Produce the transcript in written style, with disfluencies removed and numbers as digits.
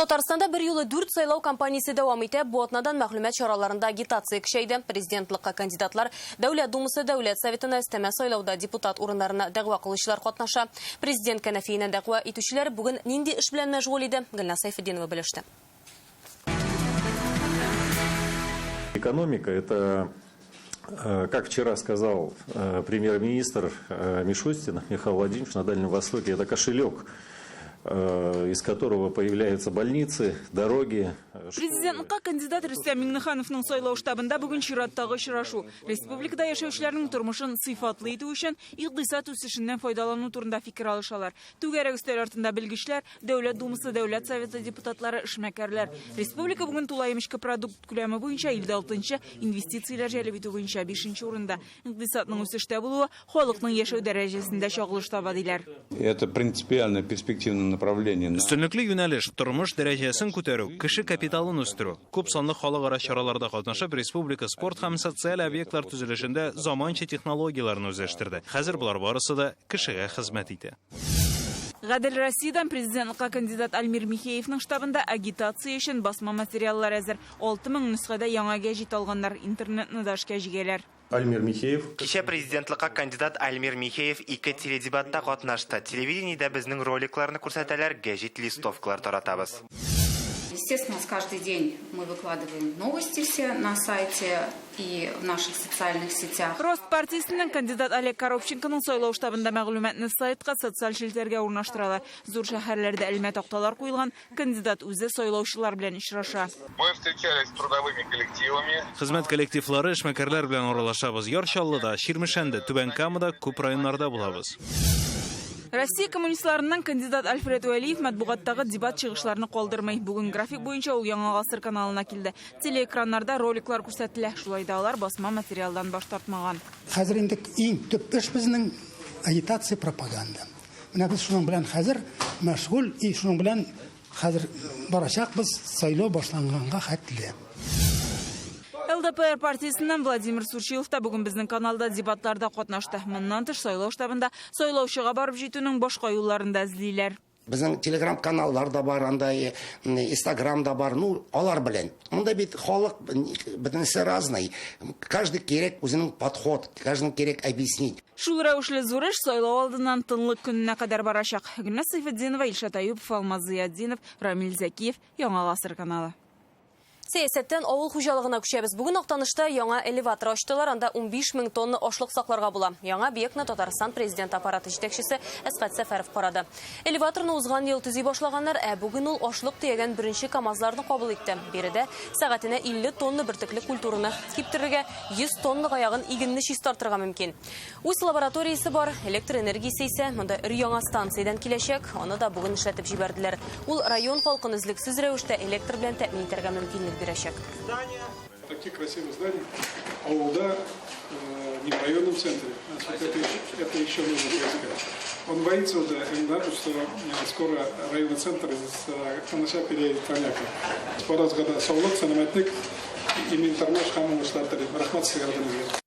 Татарстанда bir yılı 4 сайлау кампаниясы дәвам итә. Бу атнадан мәгълүмат чараларында агитация көчәйде. Президентлыкка кандидатлар Дәүләт Думасы Дәүләт Советына өстәмә сайлауда депутат урыннарына дәгъва кылучылар катнаша. Президент кәнәфиенә дәгъва итүчеләр бүген нинди эш белән мәшгуль иде? Гөлнар Сайфетдинова белеште. Экономика – это, как вчера сказал премьер-министр Мишустин Михаил Владимирович, на Дальнем Востоке, это кошелек, из которого появляются больницы, дороги. Президентка кандидат Рөстәм Миңнехановның сайлау штабында бүген чираттагы очрашу. Республикада яшәүчеләрнең тормышын сыйфатлы итү өчен икътисад үсешеннән файдалану турында фикер алышалар. Түгәрәк өстәл артында белгечләр, Дәүләт Думасы Дәүләт Советы депутатлары, эшмәкәрләр. Республика бүген тулаем эчке продукт күләме буенча 56-нчы, инвестицияләр җәлеп итү буенча 5-нче урында. Икътисадның үсештә булуы халыкның яшәү дәрәҗәсендә чагылыш таба диләр. Это принципиально перспективное направление. Өстенлекле юнәлеш тормыш дәрәҗәсен күтәрү, кеше капиталын үстерү. Күп санлы халыкара чараларда катнашып, республика спорт һәм социаль объектлар төзелешендә заманча технологияларны үзләштерде. Хәзер булар барысы да кешегә хезмәт итә. Гадел Россиядән президентлыкка кандидат Альмир Михеевның штабында агитация өчен басма материаллар әзер. 6000 нөсхәдә яңа гәҗит алганнар, интернетны да эшкә җигәләр. Альмир Михеев. Кичә президентлыкка кандидат Альмир Михеев 2 теледебатта катнашты. Телевидениедә безнең роликларны күрсәтәләр, гәҗит листовкалар таратабыз. Естественно, каждый день мы выкладываем новости все на сайте и в наших социальных сетях. Рост партиясының кандидат Олег Коробченконың сайлау штабында мәгълүматны сайтка, социаль челтәргә урнаштыралар. Зур шәһәрләрдә элмә такталар куелган, кандидат үзе сайлаучылар белән очраша. Мы встречались с трудовыми коллективами. Хезмәт коллективлары, эшмәкәрләр белән аралашабыз. Ярчаллыда, Ширмешәндә, Түбән Камада, күп районнарда булабыз. Россия коммунистларының кандидат Альфред Уәлиев матбугаттагы дебат чыгышларны калдырмый. Бүген график буенча ул Яңа гасыр каналына килде. Телеэкраннарда роликлар күрсәтелә. Шулай да алар басма материалдан баш тартмаган. Хәзер инде иң төп эш безнең агитация, пропаганда. Менә без шуның белән хәзер мәшгуль, и шуның белән хәзер барачакбыз сайлау башланганга хәтле. ЛДПР партиясыннан Владимир Сурчилов та бүген безнең каналда дебатларда катнашты. Моннан тыш сайлау штабында сайлаучыга барып җитүнең башка юлларын да эзлиләр. Безнең телеграм-каналлар да бар, анда Инстаграм да бар, алар белән. Монда бит халык бөтенесе разный. Каждый кирәк үзенең подход, каждый кирәк объяснить. Шул рәвешле зур эш сайлау алдыннан тынлык көненә кадәр барачак. Гөлнар Сайфетдинова, Илшат Аюпов, Алмаз Зиятдинов, Рамил Зәкиев, Яңа гасыр каналы. Сәясәттән авыл хуҗалыгына күчәбез. Бүген Актанышта яңа элеватор ачтылар, анда 15 000 тонна ашлык сакларга була. Яңа объектны Татарстан президент аппараты җитәкчесе Әсгать Сәфәров карады. Элеваторны узган ел төзи башлаганнар, бүген ул ашлык тиягән беренче КАМАЗларны кабул итте. Биредә сәгатенә 50 тонна бөртекле культураны киптерергә, 100 тонна гаягын игенне чистартырга мөмкин. Үз лабораториясе бар, электр энергиясе исә монда яңа станциядән киләчәк. Аны да бүген эшләтеп җибәрделәр. Ул район халкын өзлексез рәвештә электр белән тәэмин итәргә мөмкинлек. Такие красивые здания. Ауылда, не в районном центре. Это еще нужно сказать. Он боится, что скоро районный центр из Канаша переедет в Аняка. Поразгада саулык, санаметник, именно Тармаш Хамову штатали. Рахмат сыградали.